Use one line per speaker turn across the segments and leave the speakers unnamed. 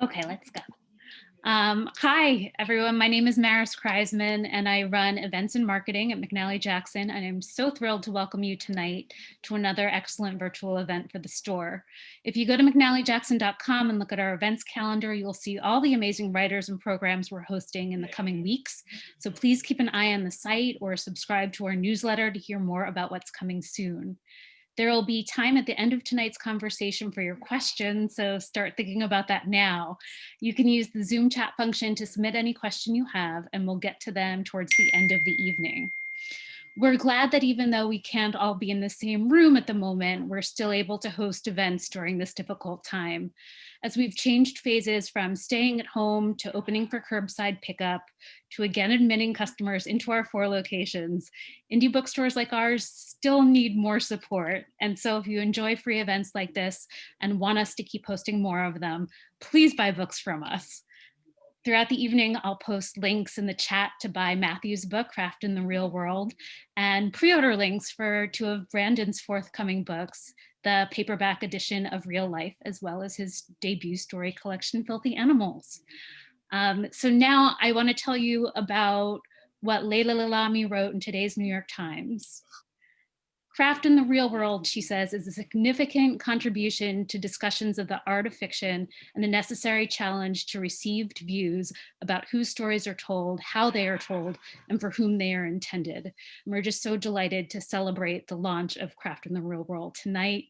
Okay, let's go. Hi, everyone. My name is Maris Kreisman, and I run events and marketing at McNally Jackson. And I'm so thrilled to welcome you tonight to another excellent virtual event for the store. If you go to McNallyJackson.com and look at our events calendar, you'll see all the amazing writers and programs we're hosting in the coming weeks. So please keep an eye on the site or subscribe to our newsletter to hear more about what's coming soon. There will be time at the end of tonight's conversation for your questions, so start thinking about that now. You can use the Zoom chat function to submit any question you have, and we'll get to them towards the end of the evening. We're glad that even though we can't all be in the same room at the moment, we're still able to host events during this difficult time. As we've changed phases from staying at home to opening for curbside pickup to again admitting customers into our 4 locations, indie bookstores like ours still need more support. And so if you enjoy free events like this and want us to keep hosting more of them, please buy books from us. Throughout the evening, I'll post links in the chat to buy Matthew's book, Craft in the Real World, and pre-order links for 2 of Brandon's forthcoming books, the paperback edition of Real Life, as well as his debut story collection, Filthy Animals. So now I want to tell you about what Leila Lalami wrote in today's New York Times. Craft in the Real World, she says, is a significant contribution to discussions of the art of fiction and a necessary challenge to received views about whose stories are told, how they are told, and for whom they are intended. And we're just so delighted to celebrate the launch of Craft in the Real World tonight.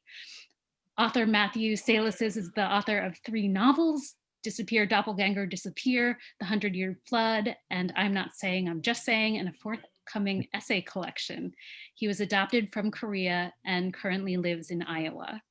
Author Matthew Salises is the author of 3 novels, Disappear, Doppelganger, Disappear, The 100-Year Flood, and I'm Not Saying, I'm Just Saying, and a forthcoming essay collection. He was adopted from Korea and currently lives in Iowa.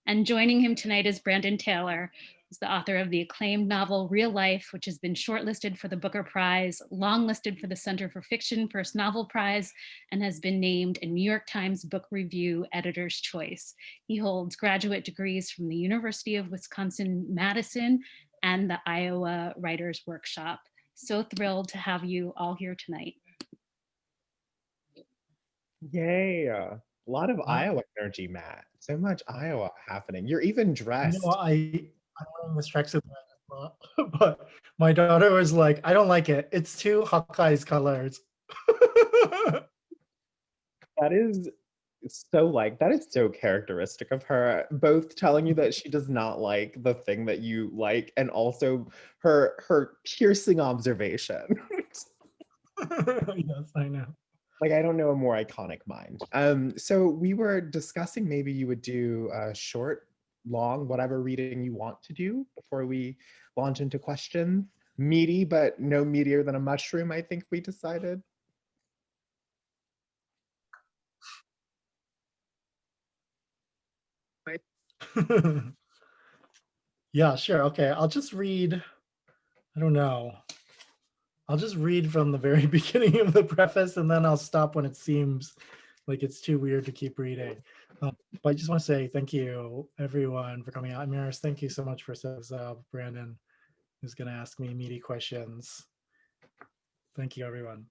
And joining him tonight is Brandon Taylor, who's the author of the acclaimed novel Real Life, which has been shortlisted for the Booker Prize, longlisted for the Center for Fiction First Novel Prize, and has been named a New York Times Book Review Editor's Choice. He holds graduate degrees from the University of Wisconsin-Madison and the Iowa Writers Workshop. So thrilled to have you all here tonight.
Yay. A lot of Iowa energy, Matt. So much Iowa happening. You're even dressed.
I'm wearing this tracksuit, but my daughter was like, I don't like it. It's too Hawkeye's colors.
That is that is so characteristic of her, both telling you that she does not like the thing that you like and also her piercing observation.
Yes, I know.
Like, I don't know a more iconic mind. So we were discussing maybe you would do a short, long, whatever reading you want to do before we launch into questions. Meaty, but no meatier than a mushroom, I think we decided.
Yeah, sure. Okay, I'll just read. I don't know. I'll just read from the very beginning of the preface, and then I'll stop when it seems like it's too weird to keep reading. But I just want to say thank you, everyone, for coming out. Maris, thank you so much for setting this up. Brandon is going to ask me meaty questions. Thank you, everyone.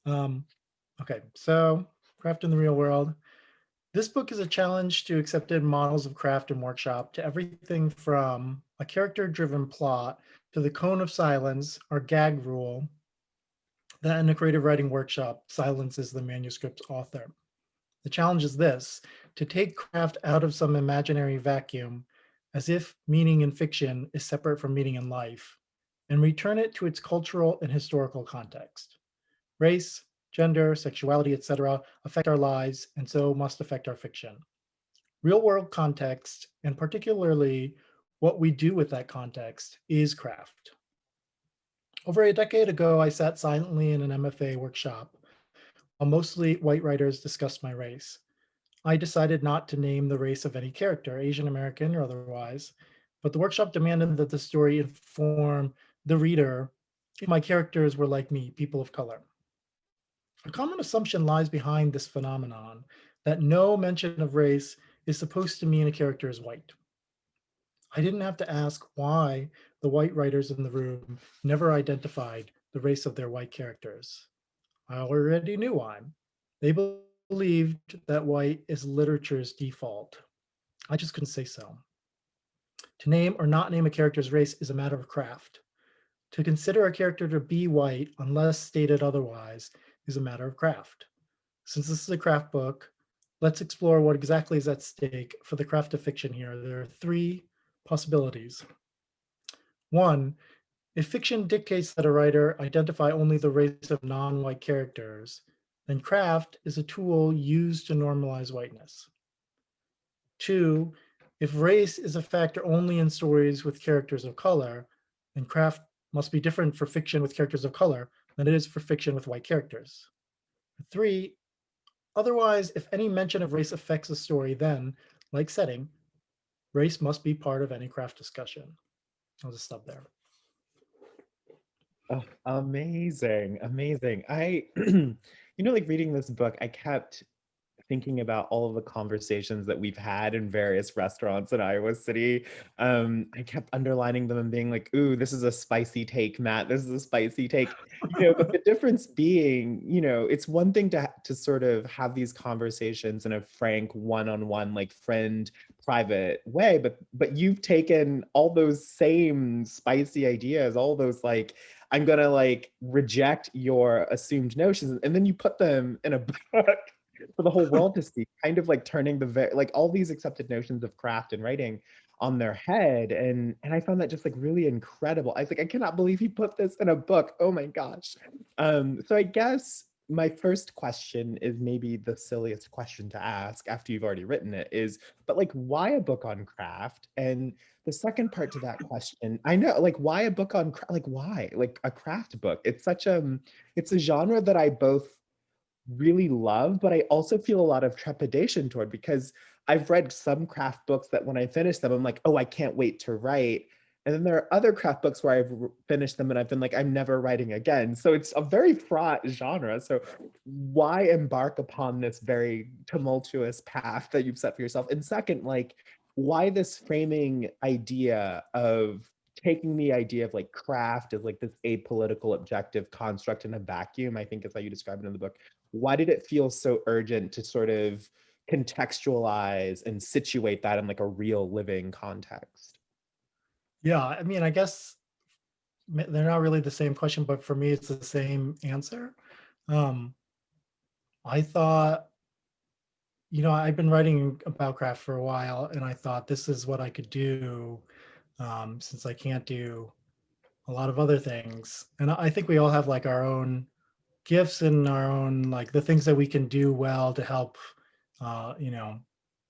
Okay, so Craft in the Real World. This book is a challenge to accepted models of craft and workshop, to everything from a character-driven plot to the cone of silence or gag rule that in a creative writing workshop silences the manuscript's author. The challenge is this: to take craft out of some imaginary vacuum, as if meaning in fiction is separate from meaning in life, and return it to its cultural and historical context. Race, gender, sexuality, etc. affect our lives and so must affect our fiction. Real world context, and particularly what we do with that context, is craft. Over a decade ago, I sat silently in an MFA workshop while mostly white writers discussed my race. I decided not to name the race of any character, Asian American or otherwise, but the workshop demanded that the story inform the reader if my characters were like me, people of color. A common assumption lies behind this phenomenon, that no mention of race is supposed to mean a character is white. I didn't have to ask why the white writers in the room never identified the race of their white characters. I already knew why. They believed that white is literature's default. I just couldn't say so. To name or not name a character's race is a matter of craft. To consider a character to be white, unless stated otherwise, is a matter of craft. Since this is a craft book, let's explore what exactly is at stake for the craft of fiction here. There are three possibilities. One, if fiction dictates that a writer identify only the race of non-white characters, then craft is a tool used to normalize whiteness. Two, if race is a factor only in stories with characters of color, then craft must be different for fiction with characters of color than it is for fiction with white characters. Three, otherwise, if any mention of race affects a story, then, like setting, race must be part of any craft discussion. I'll just stop there.
Oh, amazing, amazing. Like reading this book, I kept thinking about all of the conversations that we've had in various restaurants in Iowa City. I kept underlining them and being like, ooh, this is a spicy take, Matt. This is a spicy take. But the difference being, it's one thing to sort of have these conversations in a frank, one-on-one, like friend, private way, but you've taken all those same spicy ideas, all those like, I'm gonna like reject your assumed notions, and then you put them in a book for the whole world to see, kind of like turning like all these accepted notions of craft and writing on their head. And I found that just like really incredible. I was like, I cannot believe he put this in a book. Oh my gosh. So I guess my first question is maybe the silliest question to ask after you've already written it is, but like, why a book on craft? And the second part to that question, I know, like, why a book on like, why like a craft book? It's such it's a genre that I both really love, but I also feel a lot of trepidation toward, because I've read some craft books that when I finish them, I'm like, oh, I can't wait to write. And then there are other craft books where I've finished them and I've been like, I'm never writing again. So it's a very fraught genre. So why embark upon this very tumultuous path that you've set for yourself? And second, like, why this framing idea of taking the idea of like craft as like this apolitical objective construct in a vacuum, I think is how you describe it in the book. Why did it feel so urgent to sort of contextualize and situate that in like a real living context?
Yeah, I mean, I guess they're not really the same question, but for me, it's the same answer. I thought, I've been writing about craft for a while, and I thought this is what I could do since I can't do a lot of other things. And I think we all have like our own gifts and our own, like the things that we can do well to help, uh, you know,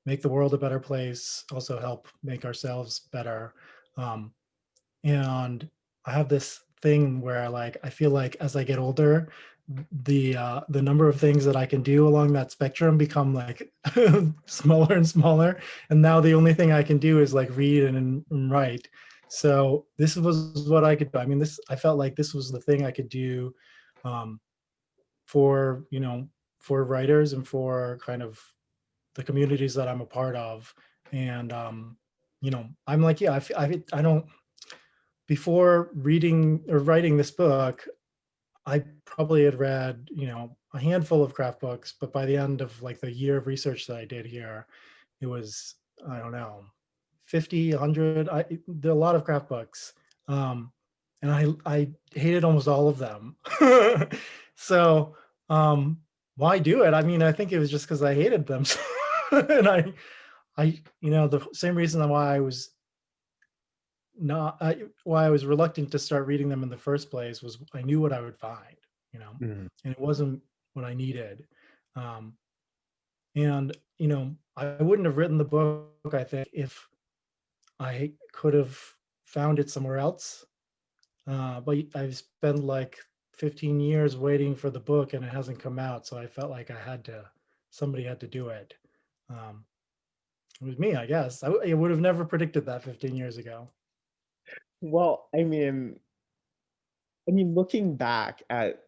make the world a better place, also help make ourselves better. Um, and I have this thing where like I feel like as I get older, the number of things that I can do along that spectrum become like smaller and smaller. And now the only thing I can do is like read and write. So this was what I could do. I mean, I felt like this was the thing I could do um, for for writers and for kind of the communities that I'm a part of. And I'm like, yeah, I don't, before reading or writing this book, I probably had read, a handful of craft books, but by the end of like the year of research that I did here, it was, I don't know, 50, 100. There are a lot of craft books. Um, and I hated almost all of them. So why do it? I mean, I think it was just because I hated them. And the same reason why I was not why I was reluctant to start reading them in the first place was I knew what I would find,
Mm.
and it wasn't what I needed. Um, and I wouldn't have written the book, I think, if I could have found it somewhere else. But I've spent like 15 years waiting for the book and it hasn't come out. So I felt like somebody had to do it. Um, it was me, I guess. I would have never predicted that 15 years ago.
Well, I mean, looking back at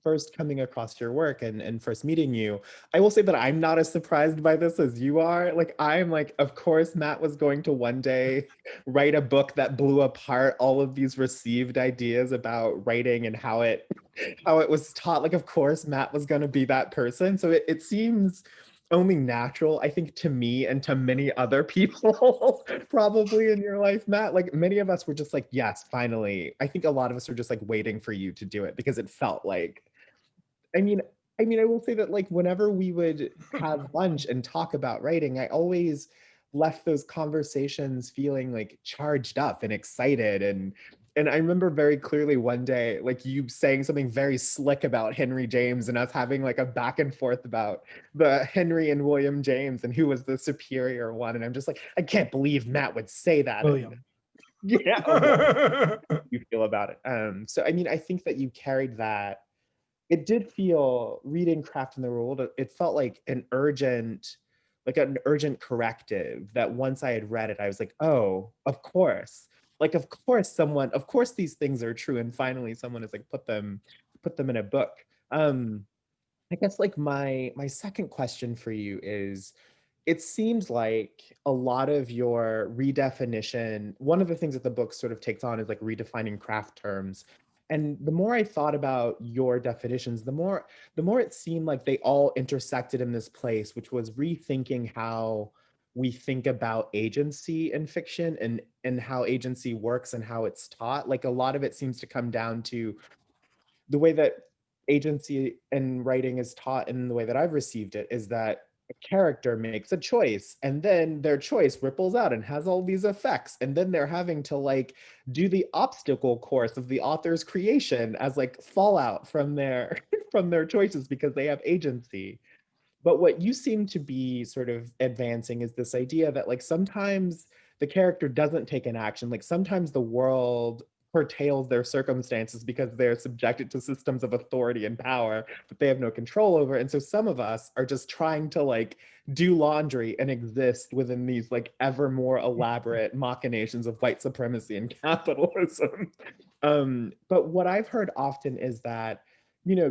first coming across your work and first meeting you, I will say that I'm not as surprised by this as you are. Like, I'm like, of course, Matt was going to one day write a book that blew apart all of these received ideas about writing and how it was taught. Like, of course, Matt was going to be that person. So it seems only natural, I think, to me and to many other people probably in your life, Matt. Like many of us were just like, yes, finally. I think a lot of us are just like waiting for you to do it because it felt like, I mean, I will say that like whenever we would have lunch and talk about writing, I always left those conversations feeling like charged up and excited and I remember very clearly one day like you saying something very slick about Henry James and us having like a back and forth about the Henry and William James and who was the superior one and I'm just like I can't believe Matt would say that and
William.
yeah, well, you feel about it. So I mean I think that you carried that it did feel reading Craft in the World, it felt like an urgent corrective that once I had read it, I was like, oh, of course. Like, of course these things are true. And finally someone has like put them in a book. Um, I guess like my second question for you is it seems like a lot of your redefinition, one of the things that the book sort of takes on is like redefining craft terms. And the more I thought about your definitions, the more it seemed like they all intersected in this place, which was rethinking how we think about agency in fiction and how agency works and how it's taught. Like a lot of it seems to come down to the way that agency and writing is taught and the way that I've received it is that a character makes a choice and then their choice ripples out and has all these effects and then they're having to like do the obstacle course of the author's creation as like fallout from their from their choices because they have agency. But what you seem to be sort of advancing is this idea that like sometimes the character doesn't take an action. Like sometimes the world curtails their circumstances because they're subjected to systems of authority and power that they have no control over. And so some of us are just trying to like do laundry and exist within these like ever more elaborate machinations of white supremacy and capitalism. But what I've heard often is that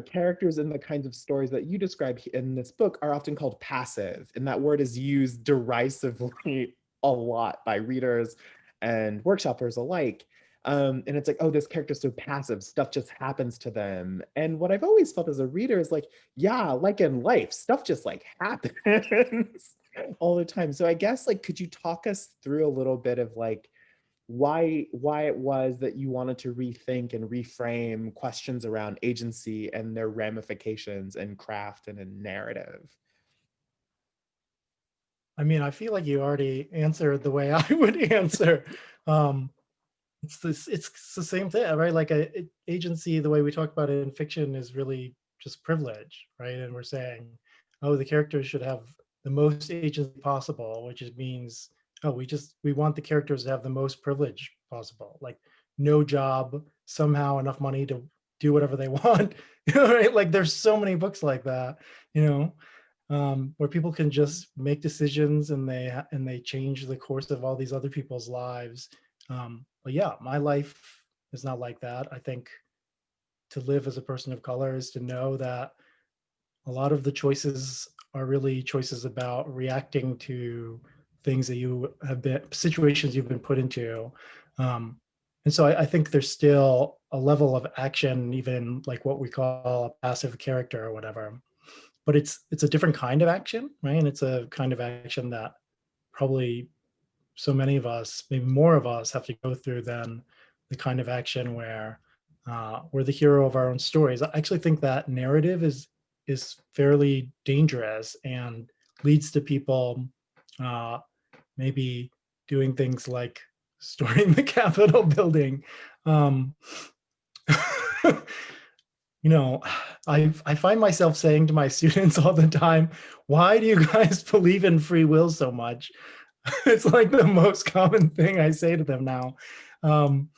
characters in the kinds of stories that you describe in this book are often called passive, and that word is used derisively a lot by readers and workshoppers alike. And it's like, oh, this character's so passive, stuff just happens to them. And what I've always felt as a reader is like, yeah, like in life, stuff just like happens all the time. So I guess like, could you talk us through a little bit of like, why it was that you wanted to rethink and reframe questions around agency and their ramifications in craft and in narrative.
I mean, I feel like you already answered the way I would answer. Um, it's the same thing, right? Like agency, the way we talk about it in fiction is really just privilege, right? And we're saying, oh, the characters should have the most agency possible, which means, oh, we want the characters to have the most privilege possible, like no job, somehow enough money to do whatever they want, right? Like there's so many books like that, you know, where people can just make decisions and they change the course of all these other people's lives. But yeah, my life is not like that. I think to live as a person of color is to know that a lot of the choices are really choices about reacting to things that you have been, situations you've been put into. Um, and so I think there's still a level of action, even like what we call a passive character or whatever. But it's a different kind of action, right? And it's a kind of action that probably so many of us, maybe more of us, have to go through than the kind of action where we're the hero of our own stories. I actually think that narrative is fairly dangerous and leads to people uh, maybe doing things like storming the Capitol building. Um, you know, I find myself saying to my students all the time, why do you guys believe in free will so much? It's like the most common thing I say to them now. Um,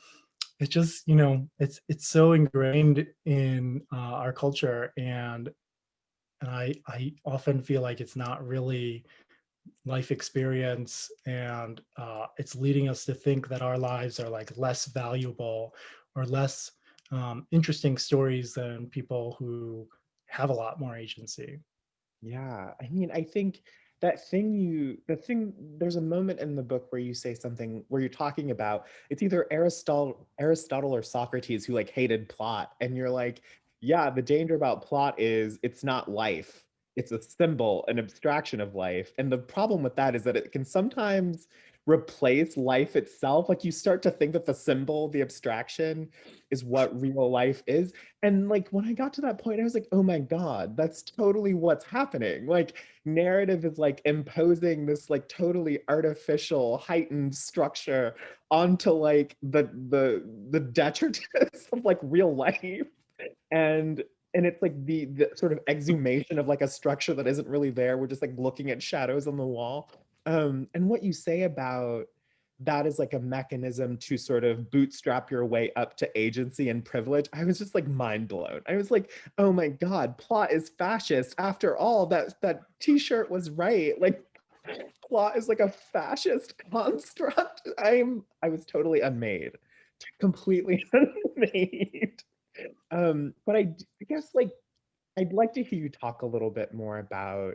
it's just, it's so ingrained in our culture, and I often feel like it's not really life experience, and it's leading us to think that our lives are like less valuable or less interesting stories than people who have a lot more agency.
Yeah, I mean, I think there's a moment in the book where you say something where you're talking about it's either Aristotle or Socrates who like hated plot, and you're like, yeah, the danger about plot is it's not life. it's a symbol, an abstraction of life. And the problem with that is that it can sometimes replace life itself. Like you start to think that the symbol, the abstraction, is what real life is. And like when I got to that point, I was like, oh my God, that's totally what's happening. Like narrative is like imposing this like totally artificial, heightened structure onto like the detritus of like real life. And it's like the sort of exhumation of like a structure that isn't really there. We're just like looking at shadows on the wall. And what you say about that is like a mechanism to sort of bootstrap your way up to agency and privilege. I was just like mind blown. I was like, oh my God, plot is fascist. After all, that t-shirt was right. Like plot is like a fascist construct. I was totally unmade, completely unmade. But I guess like I'd like to hear you talk a little bit more about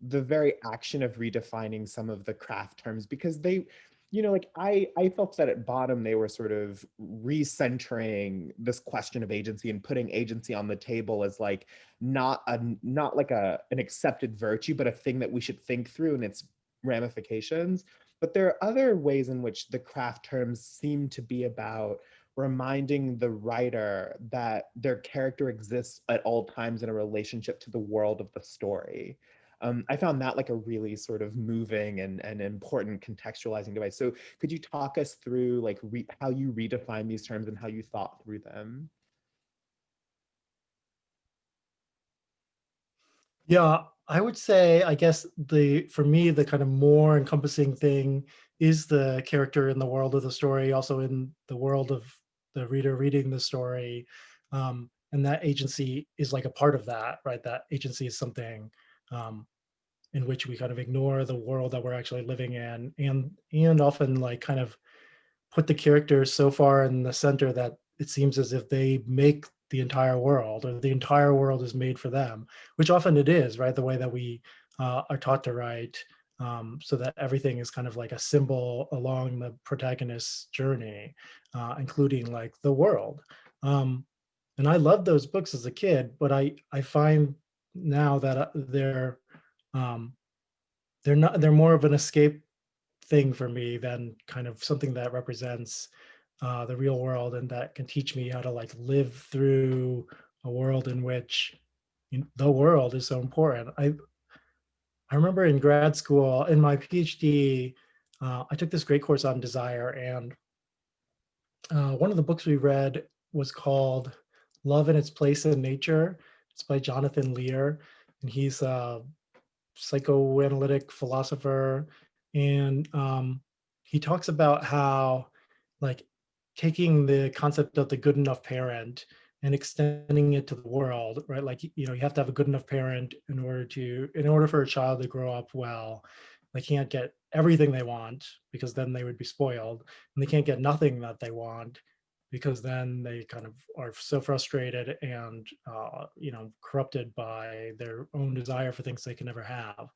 the very action of redefining some of the craft terms, because they, like I felt that at bottom they were sort of recentering this question of agency and putting agency on the table as like not like an accepted virtue, but a thing that we should think through and its ramifications. But there are other ways in which the craft terms seem to be about reminding the writer that their character exists at all times in a relationship to the world of the story. I found that like a really sort of moving and important contextualizing device. So could you talk us through like how you redefine these terms and how you thought through them?
Yeah, I would say, I guess for me, the kind of more encompassing thing is the character in the world of the story, also in the world of the reader reading the story. And that agency is like a part of that, right? That agency is something um, in which we kind of ignore the world that we're actually living in, and often like kind of put the characters so far in the center that it seems as if they make the entire world, or the entire world is made for them, which often it is, right? The way that we are taught to write, so that everything is kind of like a symbol along the protagonist's journey, including like the world. And I loved those books as a kid, but I find now that um, they're more of an escape thing for me than kind of something that represents the real world, and that can teach me how to like live through a world in which the world is so important. I remember in grad school in my PhD, I took this great course on desire, and one of the books we read was called Love and Its Place in Nature. It's by Jonathan Lear, and he's a psychoanalytic philosopher. And he talks about how like taking the concept of the good enough parent and extending it to the world, right? Like, you have to have a good enough parent in order for a child to grow up well. They can't get everything they want, because then they would be spoiled, and they can't get nothing that they want, because then they kind of are so frustrated and corrupted by their own desire for things they can never have.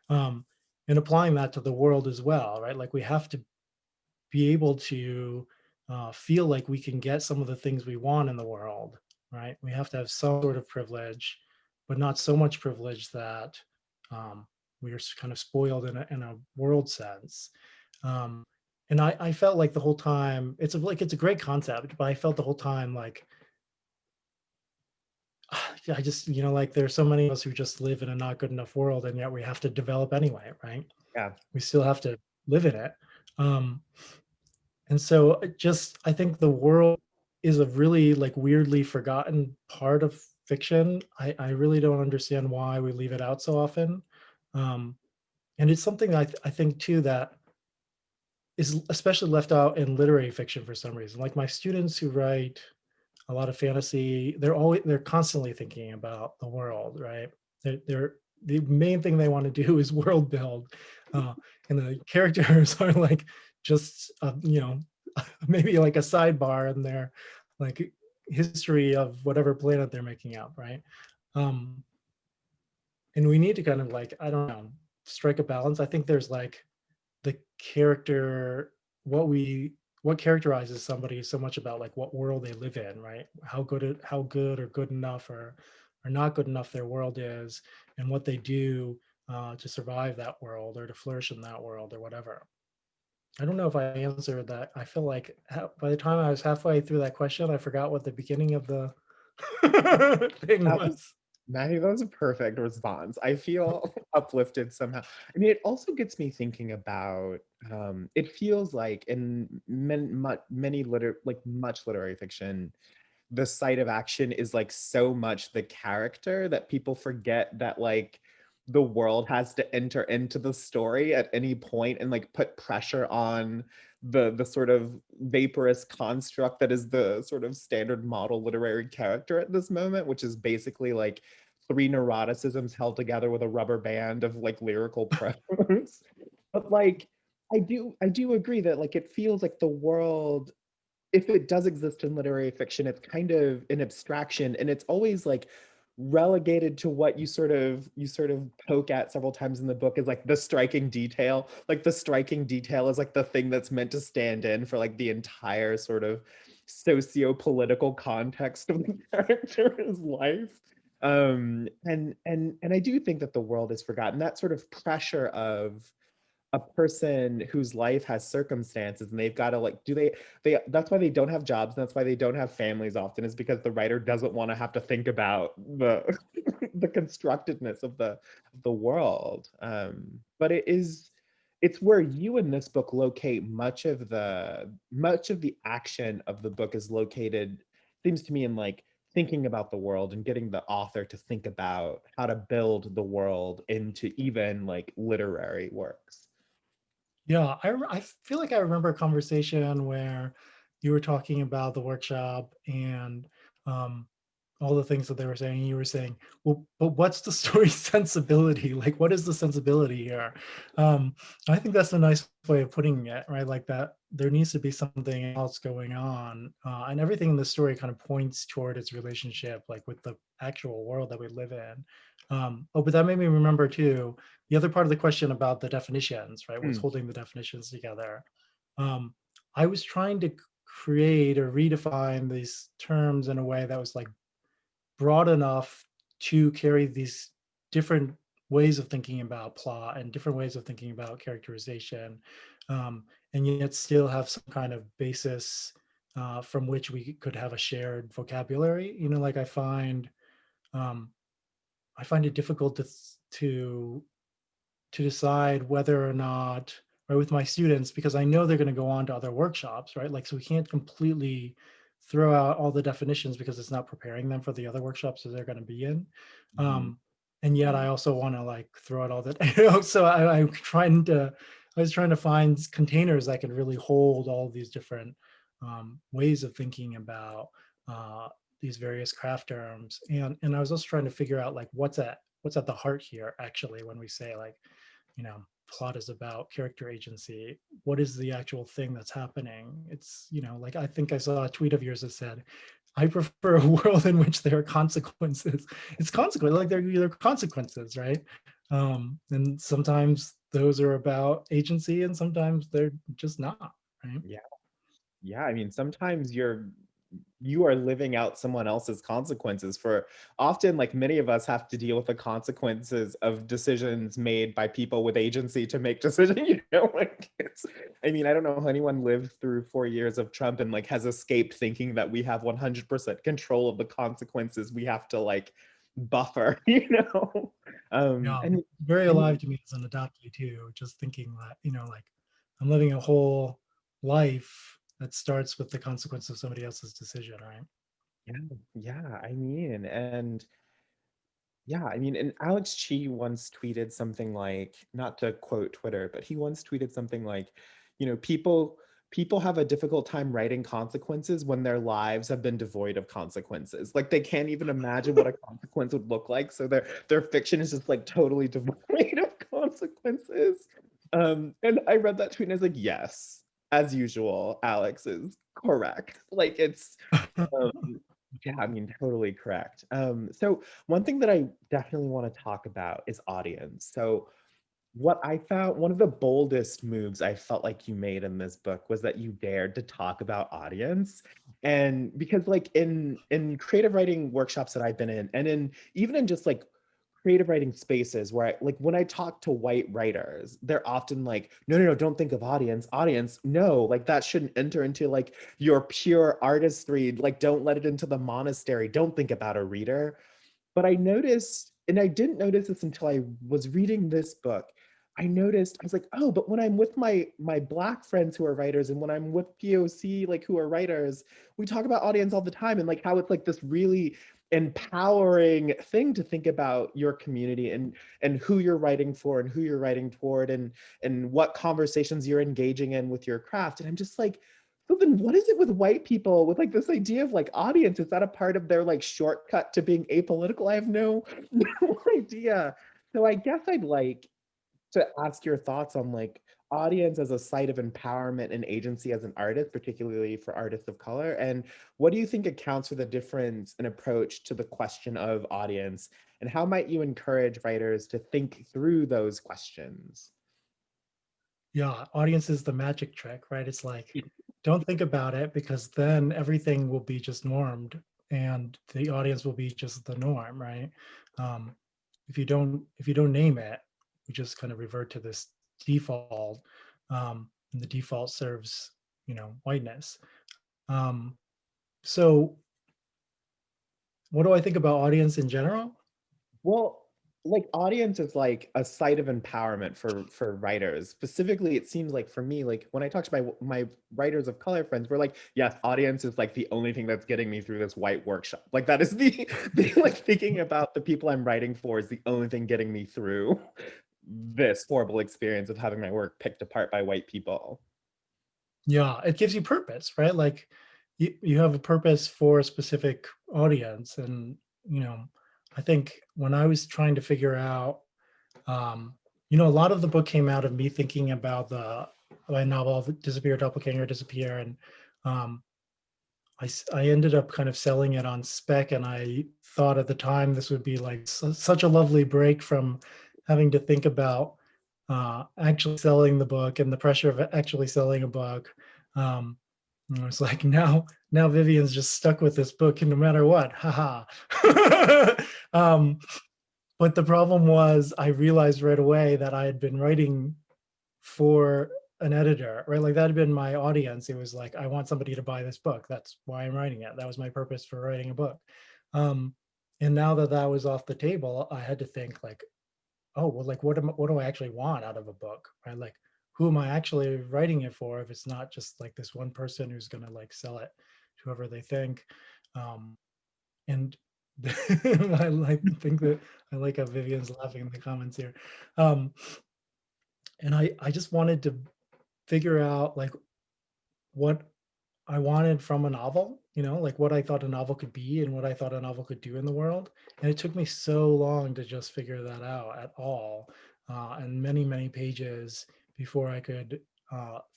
um, and applying that to the world as well, right? Like we have to be able to feel like we can get some of the things we want in the world, right? We have to have some sort of privilege, but not so much privilege that we are kind of spoiled in a world sense. Um, and I felt like the whole time, it's a great concept, but I felt the whole time like, I just, like there's so many of us who just live in a not good enough world, and yet we have to develop anyway, right?
Yeah.
We still have to live in it. Um, and so I think the world is a really like weirdly forgotten part of fiction. I really don't understand why we leave it out so often. Um, and it's something I think too that is especially left out in literary fiction for some reason. Like my students who write a lot of fantasy, they're constantly thinking about the world, right? They're the main thing they want to do is world build, uh, and the characters are like just maybe like a sidebar in their like history of whatever planet they're making up, right? um and we need to kind of like, I don't know, strike a balance. I think there's like the character, what we what characterizes somebody so much about like what world they live in, right? How good or good enough or not good enough their world is, and what they do to survive that world or to flourish in that world or whatever. I don't know if I answered that. I feel like by the time I was halfway through that question, I forgot what the beginning of the thing
That was
was.
Maddie, that was a perfect response. I feel uplifted somehow. I mean, it also gets me thinking about it feels like in many much literary fiction, the site of action is like so much the character that people forget that like the world has to enter into the story at any point and like put pressure on the sort of vaporous construct that is the sort of standard model literary character at this moment, which is basically like three neuroticisms held together with a rubber band of like lyrical prose. But like I do agree that like it feels like the world, if it does exist in literary fiction, it's kind of an abstraction, and it's always like relegated to what you sort of poke at several times in the book is like the striking detail. Like the striking detail is like the thing that's meant to stand in for like the entire sort of socio-political context of the character's life. And I do think that the world is forgotten. That sort of pressure of a person whose life has circumstances and they've got to like they that's why they don't have jobs, and that's why they don't have families often, is because the writer doesn't want to have to think about the the constructedness of the world. But it's where you in this book locate much of the action of the book is located, seems to me, in like thinking about the world and getting the author to think about how to build the world into even like literary works.
Yeah, I feel like I remember a conversation where you were talking about the workshop and um, all the things that they were saying. You were saying, well, but what's the story sensibility? Like, what is the sensibility here? Um, I think that's a nice way of putting it, right? Like that there needs to be something else going on, and everything in the story kind of points toward its relationship, like with the actual world that we live in. Oh, but that made me remember too the other part of the question about the definitions, right? What's
Mm,
holding the definitions together? Um, I was trying to create or redefine these terms in a way that was like broad enough to carry these different ways of thinking about plot and different ways of thinking about characterization, um, and yet still have some kind of basis from which we could have a shared vocabulary. You know, like um, I find it difficult to to decide whether or not, right, with my students, because I know they're going to go on to other workshops, right? Like, so we can't completely throw out all the definitions because it's not preparing them for the other workshops that they're going to be in.
mhm.
And yet I also want to like throw out all that, you know, so I was trying to find containers that could really hold all these different ways of thinking about these various craft terms. And I was also trying to figure out like what's at the heart here actually when we say like, you know, plot is about character agency. What is the actual thing that's happening? It's, you know, like I think I saw a tweet of yours that said, I prefer a world in which there are consequences. It's consequence, like they're consequences, right? And sometimes those are about agency and sometimes they're just not, right?
Yeah. Yeah, I mean, sometimes you are living out someone else's consequences. For often, like many of us have to deal with the consequences of decisions made by people with agency to make decisions. Like it's, I mean, I don't know how anyone lived through 4 years of Trump and like has escaped thinking that we have 100% control of the consequences we have to like buffer,
Yeah,
and
very
and
alive to me as an adoptee too, just thinking that, you know, like I'm living a whole life that starts with the consequence of somebody else's decision, right?
yeah, yeah, I mean, and yeah, I mean, and Alex Chi once tweeted something like, not to quote Twitter, but he once tweeted something like, people have a difficult time writing consequences when their lives have been devoid of consequences. Like they can't even imagine what a consequence would look like. So their fiction is just like totally devoid of consequences. And I read that tweet and I was like, yes, as usual, Alex is correct. Like it's um, yeah, I mean, totally correct. So one thing that I definitely want to talk about is audience. So what I found, one of the boldest moves I felt like you made in this book was that you dared to talk about audience. And because like in creative writing workshops that I've been in, and in even in just like creative writing spaces where like when I talk to white writers, they're often like, no, don't think of audience. No, like that shouldn't enter into like your pure artistry. Like don't let it into the monastery. Don't think about a reader. But I noticed, and I didn't notice this until I was reading this book. I noticed, I was like, oh, but when I'm with my Black friends who are writers, and when I'm with POC, like who are writers, we talk about audience all the time, and like how it's like this really empowering thing to think about your community and who you're writing for and who you're writing toward and what conversations you're engaging in with your craft. And I'm just like, so then what is it with white people with like this idea of like audience? Is that a part of their like shortcut to being apolitical? I have no idea. So I guess I'd like to ask your thoughts on like audience as a site of empowerment and agency as an artist, particularly for artists of color. And what do you think accounts for the difference in approach to the question of audience? And how might you encourage writers to think through those questions?
Yeah, audience is the magic trick, right? It's like, don't think about it because then everything will be just normed and the audience will be just the norm, right? Um, if you don't name it, we just kind of revert to this default, and the default serves, whiteness. So what do I think about audience in general?
Well, like audience is like a site of empowerment for writers. Specifically, it seems like for me, like when I talk to my writers of color friends, we're like, yes, audience is like the only thing that's getting me through this white workshop. Like that is the like thinking about the people I'm writing for is the only thing getting me through this horrible experience of having my work picked apart by white people.
Yeah, it gives you purpose, right? Like you have a purpose for a specific audience. And, I think when I was trying to figure out, a lot of the book came out of me thinking about my novel, Disappear, Doppelganger, Disappear. And um, I ended up kind of selling it on spec. And I thought at the time this would be like such a lovely break from having to think about actually selling the book and the pressure of actually selling a book. Um, and I was like, now Vivian's just stuck with this book, and no matter what, haha. But the problem was, I realized right away that I had been writing for an editor, right? Like that had been my audience. It was like, I want somebody to buy this book. That's why I'm writing it. That was my purpose for writing a book. And now that that was off the table, I had to think like, oh, well, like what do I actually want out of a book, right? Like who am I actually writing it for if it's not just like this one person who's going to like sell it to whoever they think. And I think that I like how Vivian's laughing in the comments here. And I just wanted to figure out like what I wanted from a novel, like what I thought a novel could be and what I thought a novel could do in the world. And it took me so long to just figure that out at all, and many pages before I could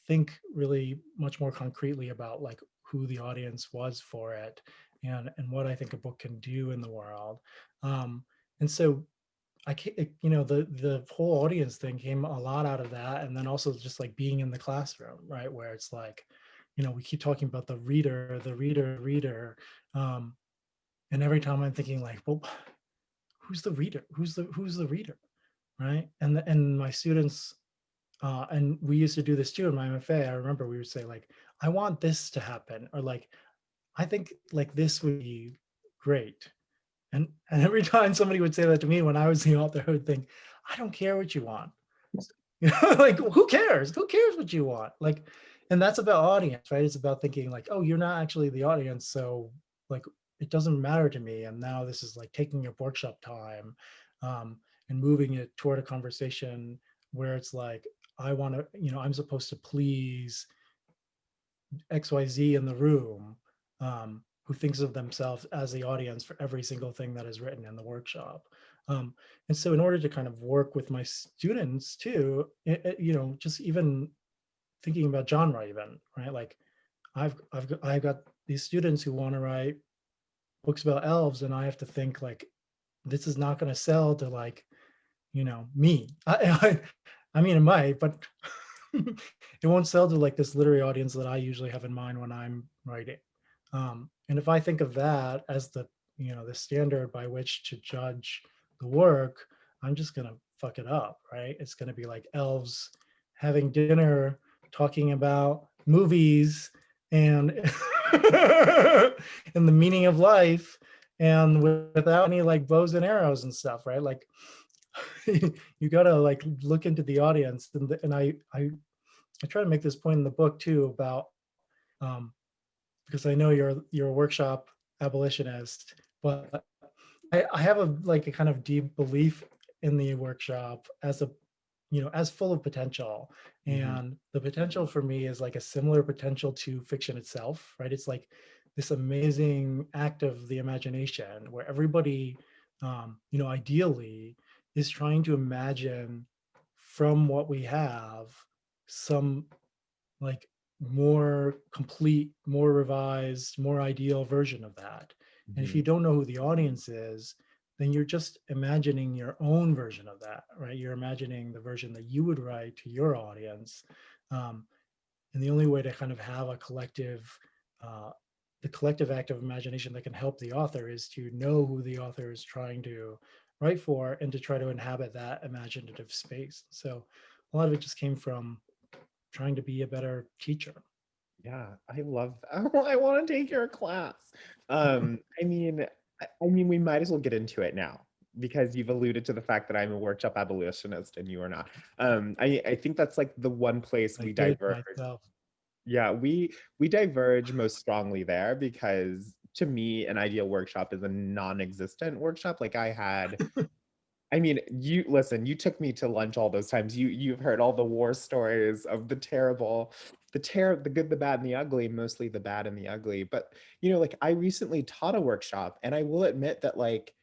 think really much more concretely about like who the audience was for it and what I think a book can do in the world. And so I can't, the whole audience thing came a lot out of that. And then also just like being in the classroom, right? Where it's like, we keep talking about the reader. Um, and every time I'm thinking like, well, who's the reader? Who's the reader? Right. And my students, and we used to do this too in my MFA. I remember we would say like, I want this to happen, or like, I think like this would be great. And every time somebody would say that to me when I was the author, I would think, I don't care what you want. Like, who cares? Who cares what you want? Like, and that's about audience, right? It's about thinking like, oh, you're not actually the audience. So like, it doesn't matter to me. And now this is like taking your workshop time, and moving it toward a conversation where it's like, I want to, I'm supposed to please XYZ in the room, who thinks of themselves as the audience for every single thing that is written in the workshop. And so in order to kind of work with my students too, just even thinking about genre even, right? Like I've got these students who want to write books about elves, and I have to think like, this is not going to sell to like, me. I mean, it might, but it won't sell to like this literary audience that I usually have in mind when I'm writing. And if I think of that as the standard by which to judge the work, I'm just gonna fuck it up, right? It's gonna be like elves having dinner, talking about movies and and the meaning of life, and without any like bows and arrows and stuff, right? Like you gotta like look into the audience, and I try to make this point in the book too about um, because I know you're a workshop abolitionist, but I have a like a kind of deep belief in the workshop as a, you know, as full of potential.
Mhm.
And the potential for me is like a similar potential to fiction itself, right? It's like this amazing act of the imagination where everybody, you know, ideally is trying to imagine from what we have some like more complete, more revised, more ideal version of that. And if you
Mhm.
don't know who the audience is, then you're just imagining your own version of that, right? You're imagining the version that you would write to your audience. Um, and the only way to kind of have a collective, uh, the collective act of imagination that can help the author is to know who the author is trying to write for and to try to inhabit that imaginative space. So a lot of it just came from trying to be a better teacher.
Yeah, I love that. I want to take your class. I mean, I mean, we might as well get into it now because you've alluded to the fact that I'm a workshop abolitionist and you are not. I think that's like the one place
I
we
did it
diverge.
myself.
Yeah, we diverge most strongly there because to me, an ideal workshop is a non-existent workshop. Like I had I mean, you listen, you took me to lunch all those times. You've heard all the war stories of the terrible, the good, the bad, and the ugly, mostly the bad and the ugly. But you know, like I recently taught a workshop, and I will admit that like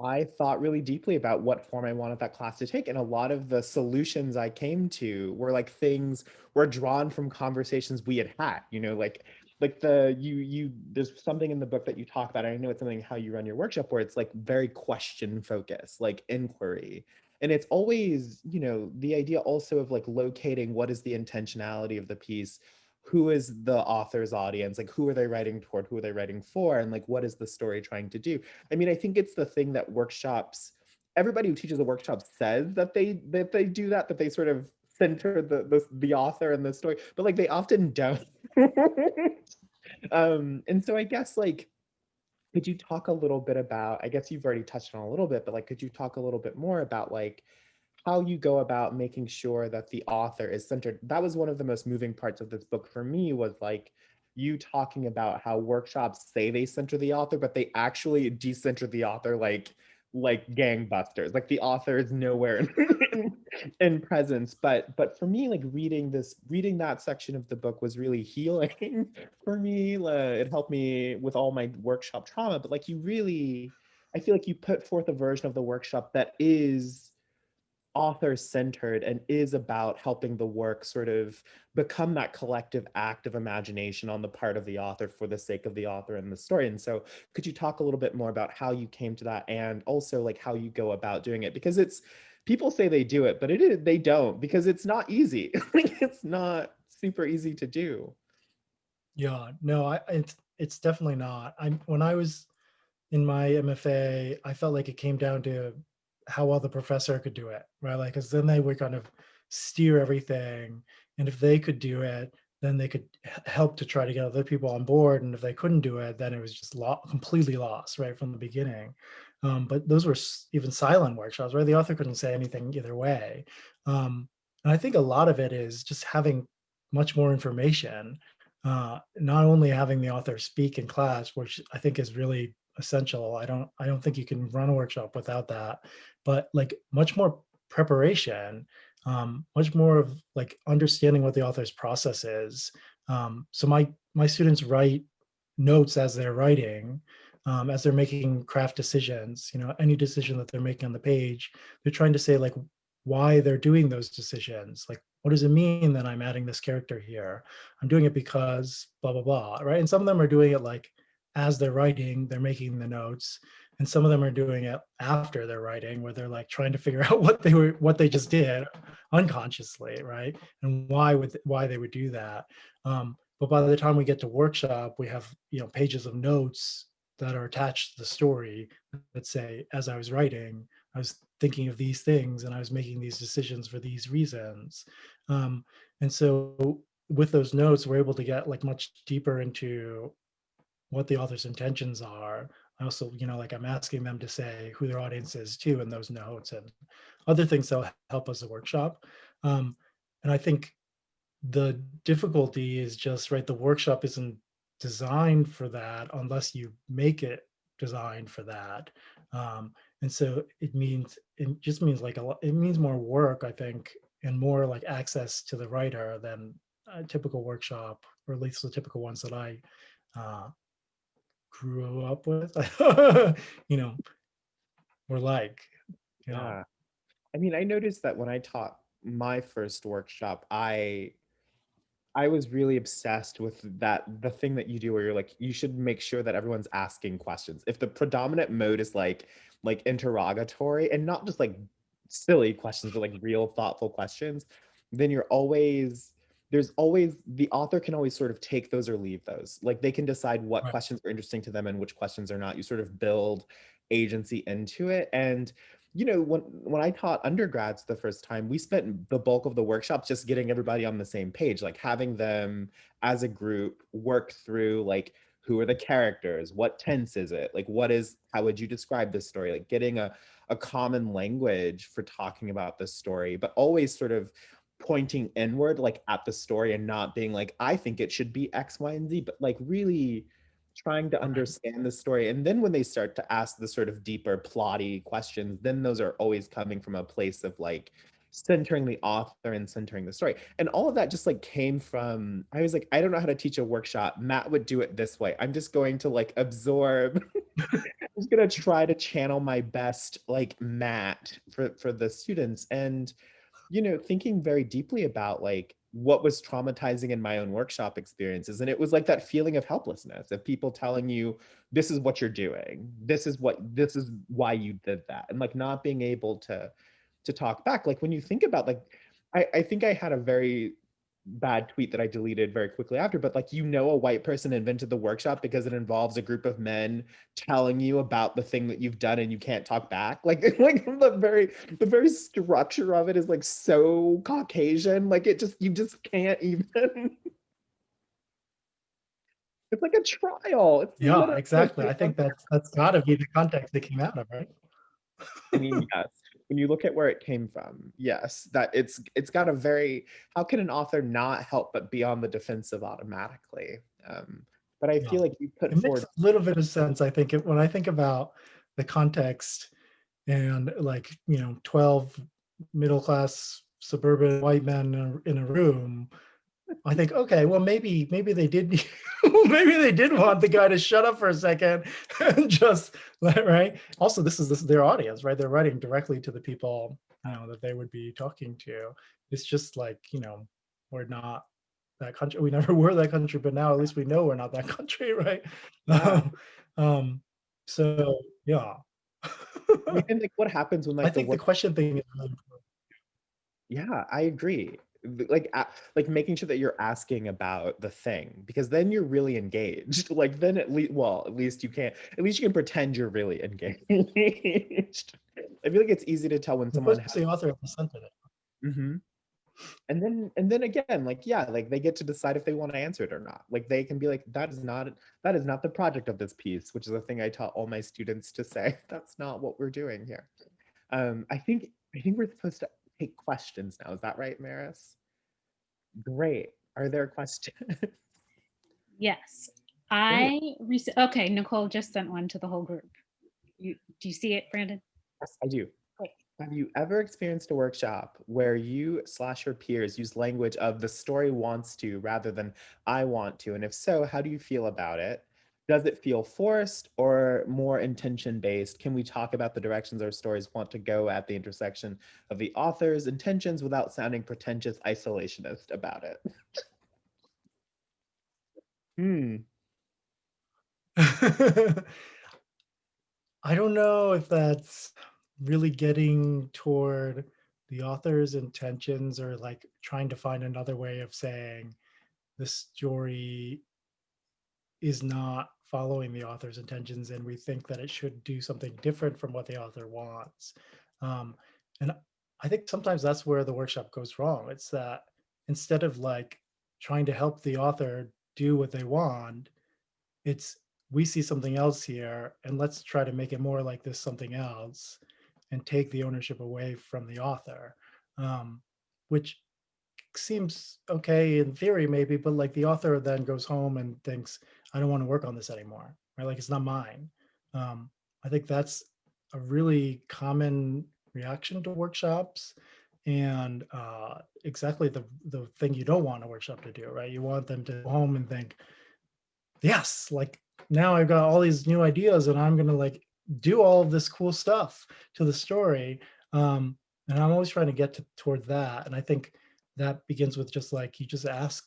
I thought really deeply about what form I wanted that class to take. And a lot of the solutions I came to were like things were drawn from conversations we had had, you know, like there's something in the book that you talk about. I know it's something how you run your workshop where it's like very question focused, like inquiry. And it's always, you know, the idea also of like locating what is the intentionality of the piece, who is the author's audience, like who are they writing toward, who are they writing for, and like what is the story trying to do. I mean, I think it's the thing that workshops, everybody who teaches a workshop says that they do that, that they sort of center the author and the story, but like they often don't. And so I guess like could you talk a little bit about, I guess you've already touched on a little bit, but like could you talk a little bit more about like how you go about making sure that the author is centered? That was one of the most moving parts of this book for me, was like you talking about how workshops say they center the author, but they actually decenter the author like gangbusters. Like the author is nowhere in presence. But for me, like reading that section of the book was really healing for me. It helped me with all my workshop trauma. But like you really, I feel like you put forth a version of the workshop that is author centered and is about helping the work sort of become that collective act of imagination on the part of the author for the sake of the author and the story. And so could you talk a little bit more about how you came to that, and also like how you go about doing it? Because it's, people say they do it, but it is, they don't, because it's not easy. Like it's not super easy to do.
Yeah, no, it's definitely not. When I was in my MFA, I felt like it came down to how well the professor could do it, right? Like, because then they would kind of steer everything, and if they could do it, then they could help to try to get other people on board, and if they couldn't do it, then it was just completely lost right from the beginning. But those were even silent workshops, right? The author couldn't say anything either way, and I think a lot of it is just having much more information. Not only having the author speak in class, which I think is really essential. I don't think you can run a workshop without that, but like much more preparation, much more of like understanding what the author's process is. So my students write notes as they're writing, as they're making craft decisions. You know, any decision that they're making on the page, they're trying to say like why they're doing those decisions. Like, what does it mean that I'm adding this character here? I'm doing it because blah blah blah, right? And some of them are doing it like as they're writing, they're making the notes, and some of them are doing it after they're writing, where they're like trying to figure out what they just did unconsciously, right? And why they would do that. But by the time we get to workshop, we have, you know, pages of notes that are attached to the story that say, as I was writing, I was thinking of these things and I was making these decisions for these reasons. And so with those notes, we're able to get like much deeper into what the author's intentions are. I also, like I'm asking them to say who their audience is too in those notes and other things that'll help us a workshop. And I think the difficulty is just, right, the workshop isn't designed for that unless you make it designed for that. And so it just means like a lot, it means more work, I think, and more like access to the writer than a typical workshop, or at least the typical ones that I uh, grew up with, you know, were like,
Yeah. I mean, I noticed that when I taught my first workshop, I was really obsessed with the thing that you do where you're like, you should make sure that everyone's asking questions. If the predominant mode is like interrogatory and not just like silly questions, but like real thoughtful questions, then there's always the author can always sort of take those or leave those. Like they can decide what
right,
questions are interesting to them and which questions are not. You sort of build agency into it. And when I taught undergrads the first time, we spent the bulk of the workshops just getting everybody on the same page, like having them as a group work through like who are the characters, what tense is it, like how would you describe this story, like getting a common language for talking about this story, but always sort of pointing inward like at the story and not being like, I think it should be X, Y, and Z, but like really trying to
right,
understand the story. And then when they start to ask the sort of deeper plotty questions, then those are always coming from a place of like centering the author and centering the story. And all of that just like came from, I was like, I don't know how to teach a workshop. Matt would do it this way. I'm just going to like absorb. I'm just gonna try to channel my best like Matt for the students. And thinking very deeply about like what was traumatizing in my own workshop experiences. And it was like that feeling of helplessness of people telling you, this is what you're doing. This is why you did that. And like not being able to talk back. Like when you think about like, I think I had a very bad tweet that I deleted very quickly after, but like, a white person invented the workshop because it involves a group of men telling you about the thing that you've done and you can't talk back. Like, like the very structure of it is like so Caucasian. Like you just can't even. It's like a trial. It's
yeah,
literally like
exactly. I think that's got to be the context it came out of, right?
I mean, yes. When you look at where it came from, yes, that it's got a very, how can an author not help but be on the defensive automatically? But I
Yeah,
feel like you put
it makes
forward,
a little bit of sense. I think when I think about the context and like 12 middle class suburban white men in a room, I think, okay, well, maybe they did maybe they did want the guy to shut up for a second and just right. Also, this is their audience, right? They're writing directly to the people that they would be talking to. It's just like we're not that country. We never were that country, but now at least we know we're not that country, right?
yeah.
Um, so yeah.
I mean, and like what happens when
I
like the
think the
work,
question thing is really important.
yeah, I agree. Like making sure that you're asking about the thing because then you're really engaged. Like then at least you can pretend you're really engaged. I feel like it's easy to tell when
It
someone
puts
has.
the author at the center.
Mhm. And then again, like yeah, like they get to decide if they want to answer it or not. Like they can be like, that is not the project of this piece, which is a thing I taught all my students to say. That's not what we're doing here. I think we're supposed to take questions now. Is that right, Maris? Great. Are there questions?
Yes.
Great.
Okay, Nicole just sent one to the whole group. Do you see it, Brandon?
Yes, I do.
Great.
Have you ever experienced a workshop where you/your peers use language of the story wants to rather than I want to? And if so, how do you feel about it? Does it feel forced or more intention based? Can we talk about the directions our stories want to go at the intersection of the author's intentions without sounding pretentious isolationist about it? Hmm.
I don't know if that's really getting toward the author's intentions or like trying to find another way of saying the story is not following the author's intentions and we think that it should do something different from what the author wants. And I think sometimes that's where the workshop goes wrong. It's that instead of like trying to help the author do what they want, it's we see something else here and let's try to make it more like this something else and take the ownership away from the author, which seems okay in theory maybe, but like the author then goes home and thinks, I don't want to work on this anymore, right? Like it's not mine. I think that's a really common reaction to workshops, and exactly the thing you don't want a workshop to do, right? You want them to go home and think, yes, like now I've got all these new ideas and I'm gonna like do all of this cool stuff to the story. And I'm always trying to get towards that. And I think that begins with just like you just ask,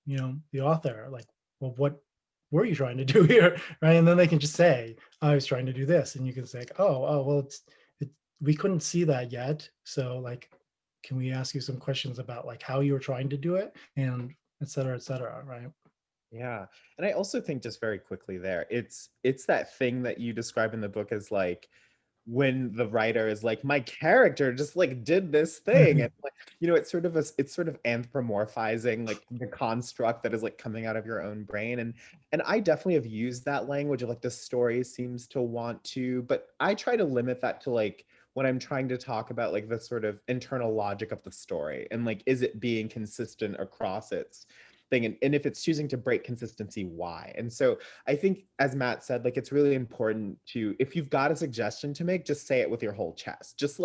the author, like, well, what were you trying to do here? Right. And then they can just say, I was trying to do this. And you can say, well, we couldn't see that yet. So like, can we ask you some questions about like how you were trying to do it and et cetera, right?
Yeah. And I also think just very quickly there, it's that thing that you describe in the book as like when the writer is like, my character just like did this thing. And like, it's sort of anthropomorphizing like the construct that is like coming out of your own brain. And I definitely have used that language of like the story seems to want to, but I try to limit that to like when I'm trying to talk about like the sort of internal logic of the story and like, is it being consistent across its thing? And if it's choosing to break consistency, why? And so I think, as Matt said, like it's really important to, if you've got a suggestion to make, just say it with your whole chest. Just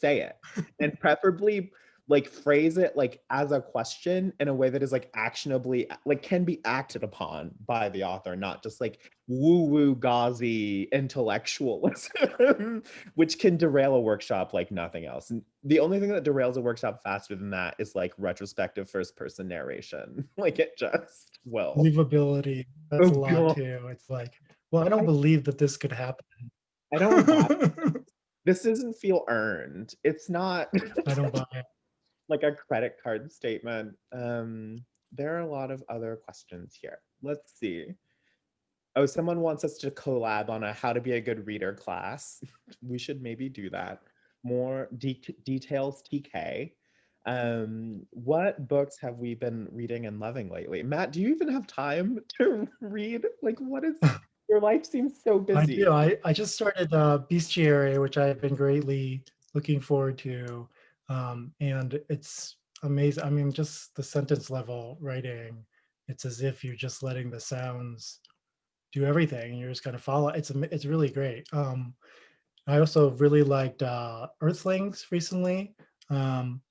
say it. And preferably like phrase it like as a question in a way that is like actionably, like can be acted upon by the author, not just like woo-woo gauzy intellectualism, which can derail a workshop like nothing else. And the only thing that derails a workshop faster than that is like retrospective first person narration. Like it just will.
Believability, that's
Oh
a lot
god.
too. It's like, well, I don't believe that this could happen.
I don't buy it. This doesn't feel earned. It's not
I don't buy it.
like a credit card statement. There are a lot of other questions here. Let's see. Oh, someone wants us to collab on a how to be a good reader class. We should maybe do that. More details, TK. What books have we been reading and loving lately? Matt, do you even have time to read? Like, what is your life seems so
I
busy.
do. I just started Bestiary, which I've been greatly looking forward to. And it's amazing. I mean, just the sentence level writing, it's as if you're just letting the sounds do everything and you're just kind of follow. It's really great. I also really liked Earthlings recently. Um,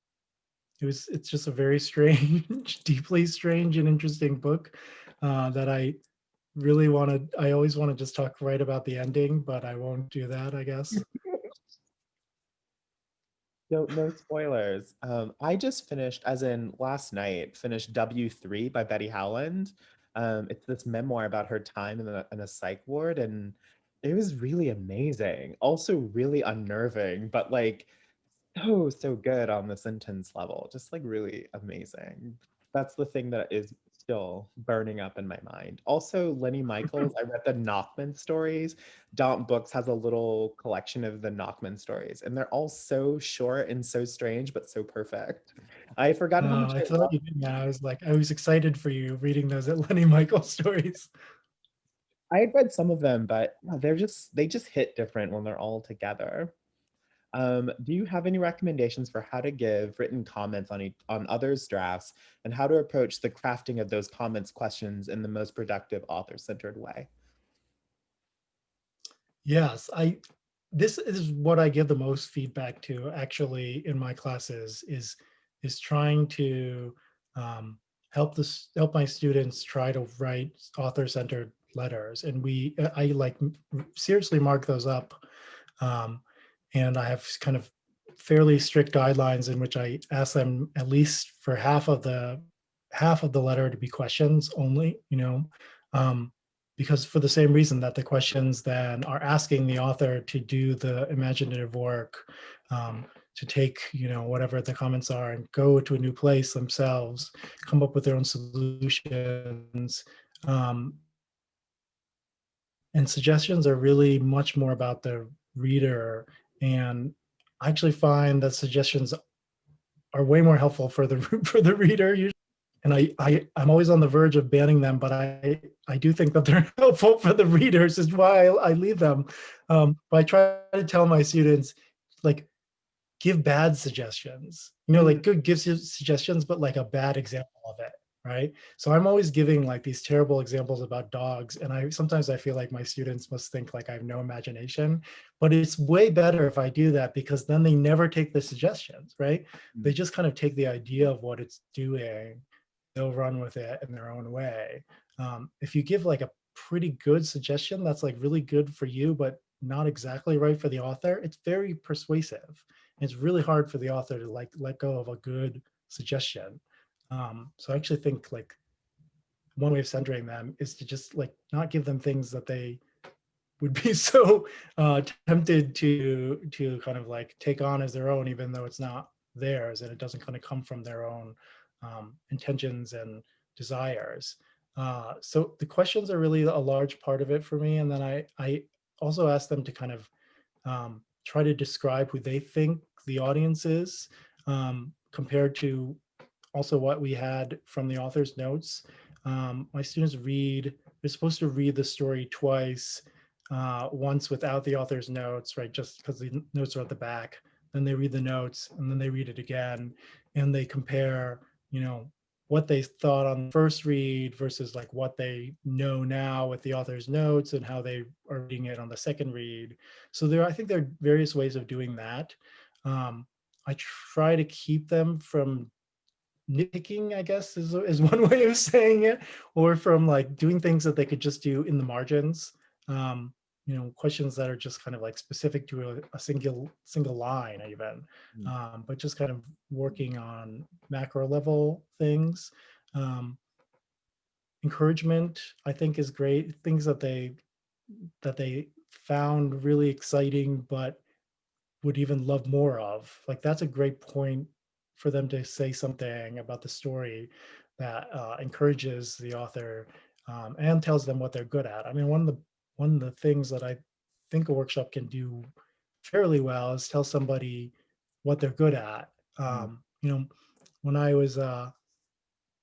it's just a very strange, deeply strange and interesting book that I always want to just talk right about the ending, but I won't do that, I guess.
No spoilers. I just finished, as in last night, finished W3 by Betty Howland. It's this memoir about her time in a psych ward, and it was really amazing. Also really unnerving, but like so good on the sentence level. Just like really amazing. That's the thing that is still burning up in my mind. Also, Lenny Michaels, I read the Nachman stories. Dom Books has a little collection of the Nachman stories, and they're all so short and so strange, but so perfect. I forgot how much
I
I
thought
love.
you did. Yeah, I was excited for you reading those at Lenny Michaels stories.
I had read some of them, but yeah, they just hit different when they're all together. Do you have any recommendations for how to give written comments on others' drafts and how to approach the crafting of those comments questions in the most productive author-centered way?
Yes, this is what I give the most feedback to actually in my classes is trying to help my students try to write author-centered letters, and I like seriously mark those up, um, and I have kind of fairly strict guidelines in which I ask them at least for half of the letter to be questions only, um, because for the same reason that the questions then are asking the author to do the imaginative work, to take whatever the comments are and go to a new place themselves, come up with their own solutions, And suggestions are really much more about the reader. And I actually find that suggestions are way more helpful for the for the reader usually. And I'm always on the verge of banning them, but I do think that they're helpful for the readers, is why I leave them. But I try to tell my students, like, give bad suggestions. You know, like good gives you suggestions, but like a bad example of it, right? So I'm always giving like these terrible examples about dogs, and I feel like my students must think like I have no imagination, but it's way better if I do that, because then they never take the suggestions, right? They just kind of take the idea of what it's doing, they'll run with it in their own way. If you give like a pretty good suggestion that's like really good for you, but not exactly right for the author, it's very persuasive. It's really hard for the author to like let go of a good suggestion. So I actually think like one way of centering them is to just like not give them things that they would be so tempted to kind of like take on as their own, even though it's not theirs and it doesn't kind of come from their own intentions and desires. So the questions are really a large part of it for me. And then I also ask them to kind of try to describe who they think the audience is, compared to also what we had from the author's notes. My students they're supposed to read the story twice, once without the author's notes, right? Just because the notes are at the back. Then they read the notes and then they read it again, and they compare, you know, what they thought on the first read versus like what they know now with the author's notes and how they are reading it on the second read. So I think there are various ways of doing that. I try to keep them from nitpicking, I guess is one way of saying it, or from like doing things that they could just do in the margins. You know, questions that are just kind of like specific to a single line even, but just kind of working on macro level things. Encouragement, I think, is great. Things that they found really exciting, but would even love more of. Like that's a great point for them to say something about the story that encourages the author, and tells them what they're good at. I mean, one of the things that I think a workshop can do fairly well is tell somebody what they're good at. You know, when I was in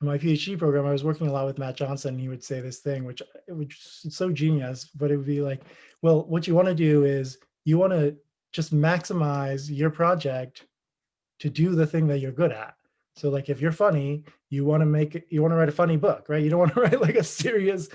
my PhD program, I was working a lot with Matt Johnson. And he would say this thing, which is so genius, but it would be like, well, what you want to do is you want to just maximize your project to do the thing that you're good at. So like if you're funny, you want to write a funny book, right? You don't want to write like a serious,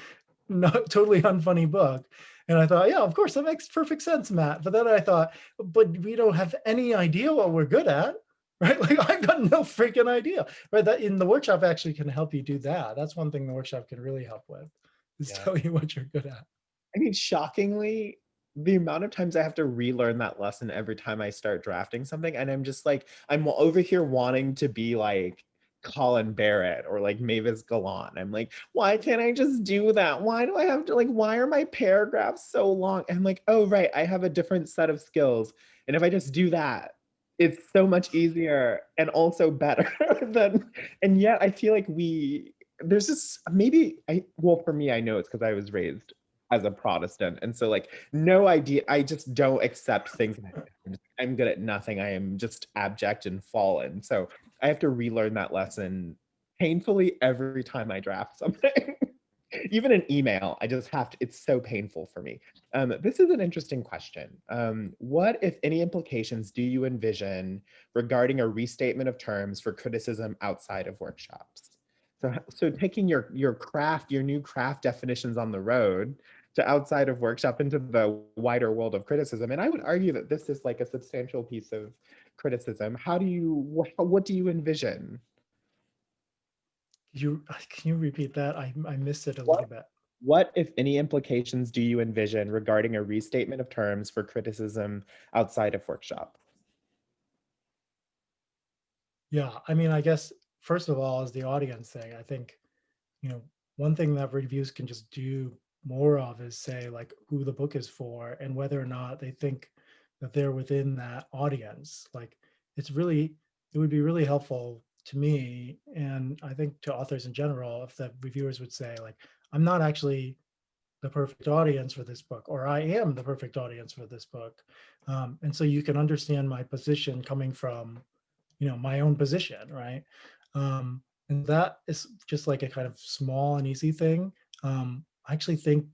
not totally unfunny book. And I thought, yeah, of course, that makes perfect sense, Matt. But then I thought, but we don't have any idea what we're good at, right? Like I've got no freaking idea, right? That in the workshop actually can help you do that. That's one thing the workshop can really help with, is tell you what you're good at.
I mean, shockingly, the amount of times I have to relearn that lesson every time I start drafting something, and I'm just like, I'm over here wanting to be like Colin Barrett or like Mavis Gallant. I'm like, why can't I just do that? Why do I have to, like, why are my paragraphs so long? And I'm like, oh, right, I have a different set of skills. And if I just do that, it's so much easier and also better than, and yet I feel like there's this, well, for me, I know it's because I was raised as a Protestant. And so like no idea, I just don't accept things. I'm good at nothing. I am just abject and fallen. So I have to relearn that lesson painfully every time I draft something. Even an email, I just have to, it's so painful for me. This is an interesting question. What, if any, implications do you envision regarding a restatement of terms for criticism outside of workshops? So taking your new craft definitions on the road to outside of workshop into the wider world of criticism. And I would argue that this is like a substantial piece of criticism. What do you envision?
Can you repeat that? I missed it a
What,
little bit.
what, if any, implications do you envision regarding a restatement of terms for criticism outside of workshop?
Yeah, I mean, I guess first of all, as the audience thing, I think, you know, one thing that reviews can just do more of is say like who the book is for and whether or not they think that they're within that audience. Like it would be really helpful to me, and I think to authors in general, if the reviewers would say like, I'm not actually the perfect audience for this book, or I am the perfect audience for this book. And so you can understand my position coming from, my own position, right? And that is just like a kind of small and easy thing. I actually think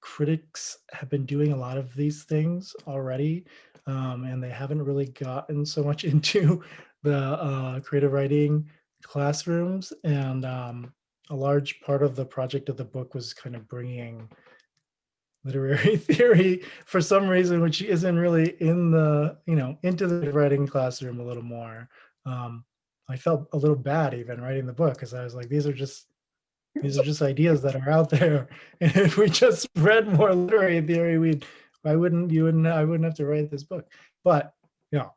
critics have been doing a lot of these things already, and they haven't really gotten so much into the creative writing classrooms. And a large part of the project of the book was kind of bringing literary theory for some reason, which isn't really in the, into the writing classroom a little more. I felt a little bad even writing the book because I was like, these are just ideas that are out there. And if we just read more literary theory, I wouldn't have to write this book. But yeah.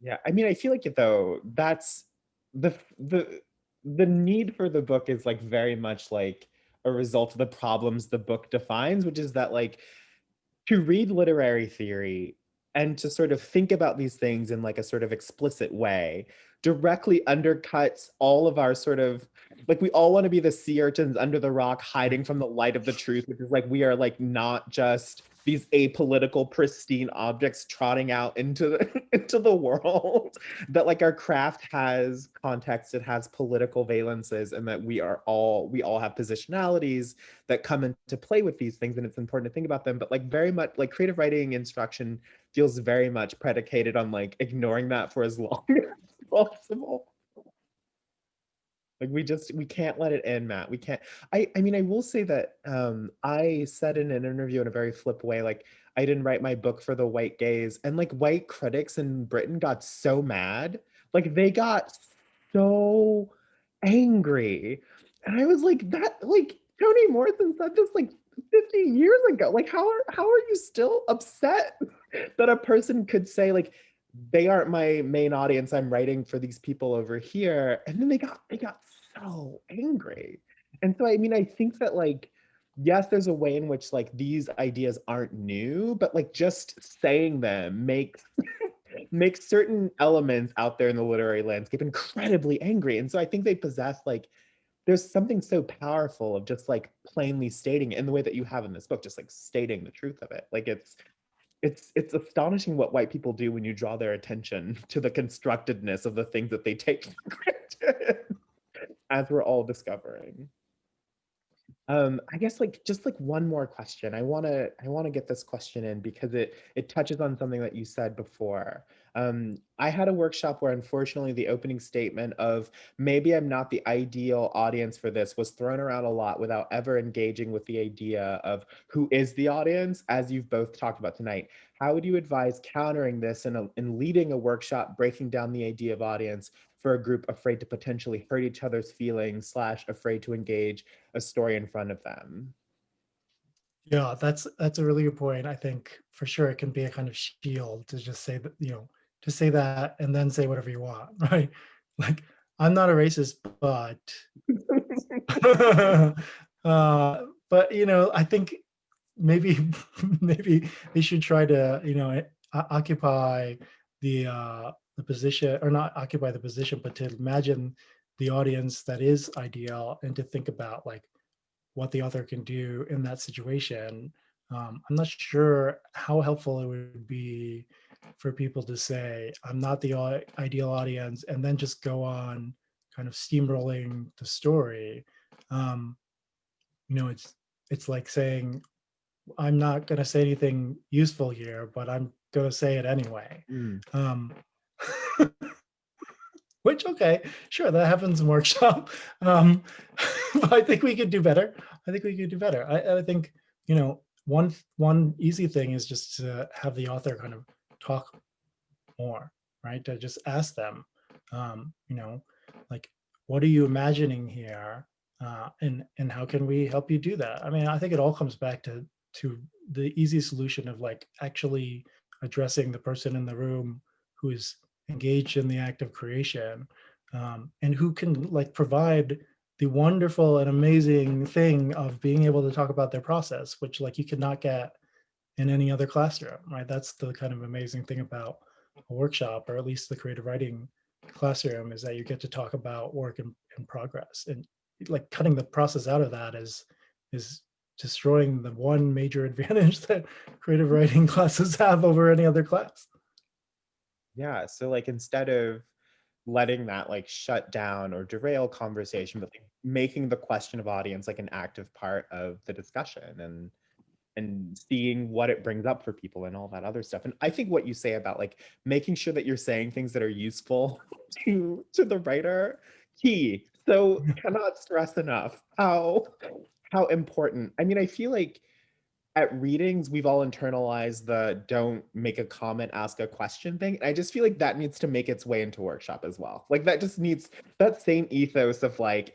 Yeah, I mean, I feel like though that's the need for the book is like very much like a result of the problems the book defines, which is that like to read literary theory and to sort of think about these things in like a sort of explicit way directly undercuts all of our sort of like we all want to be the sea urchins under the rock hiding from the light of the truth, which is like we are like not just these apolitical pristine objects trotting out into the into the world, that like our craft has context, it has political valences, and that we all have positionalities that come into play with these things, and it's important to think about them. But like very much like creative writing instruction feels very much predicated on like ignoring that for as long as possible. Like we can't let it in, Matt. We can't. I mean, I will say that I said in an interview in a very flip way, like I didn't write my book for the white gaze, and like white critics in Britain got so mad, like they got so angry, and I was like, that like Toni Morrison said this like 50 years ago. Like, how are you still upset that a person could say like they aren't my main audience, I'm writing for these people over here, and then they got so angry. And so I mean, I think that like yes, there's a way in which like these ideas aren't new, but like just saying them makes certain elements out there in the literary landscape incredibly angry. And so I think they possess like there's something so powerful of just like plainly stating it in the way that you have in this book, just like stating the truth of it. Like it's astonishing what white people do when you draw their attention to the constructedness of the things that they take for granted, as we're all discovering. I guess like just like one more question. I wanna get this question in because it touches on something that you said before. I had a workshop where unfortunately the opening statement of maybe I'm not the ideal audience for this was thrown around a lot without ever engaging with the idea of who is the audience, as you've both talked about tonight. How would you advise countering this in leading a workshop, breaking down the idea of audience for a group afraid to potentially hurt each other's feelings / afraid to engage a story in front of them?
Yeah, that's a really good point. I think for sure it can be a kind of shield to just say that, to say that and then say whatever you want, right? Like, I'm not a racist, but but I think maybe maybe they should try to, occupy the position, or not occupy the position, but to imagine the audience that is ideal and to think about like what the author can do in that situation. I'm not sure how helpful it would be for people to say, I'm not the ideal audience, and then just go on kind of steamrolling the story. Um, it's like saying, I'm not going to say anything useful here, but I'm going to say it anyway.
Mm.
Um, which, okay, sure, that happens in workshop. But I think we could do better. I think, one easy thing is just to have the author kind of talk more, right? To just ask them, like, what are you imagining here? And how can we help you do that? I mean, I think it all comes back to the easy solution of like actually addressing the person in the room who is engaged in the act of creation, and who can like provide the wonderful and amazing thing of being able to talk about their process, which like you cannot get in any other classroom, right? That's the kind of amazing thing about a workshop, or at least the creative writing classroom, is that you get to talk about work in progress. And like cutting the process out of that is destroying the one major advantage that creative writing classes have over any other class.
Yeah, so like instead of letting that like shut down or derail conversation, but like making the question of audience like an active part of the discussion and seeing what it brings up for people and all that other stuff. And I think what you say about like making sure that you're saying things that are useful to the writer, key. So cannot stress enough how important. I mean, I feel like at readings, we've all internalized the don't make a comment, ask a question thing. And I just feel like that needs to make its way into workshop as well. Like that just needs that same ethos of like,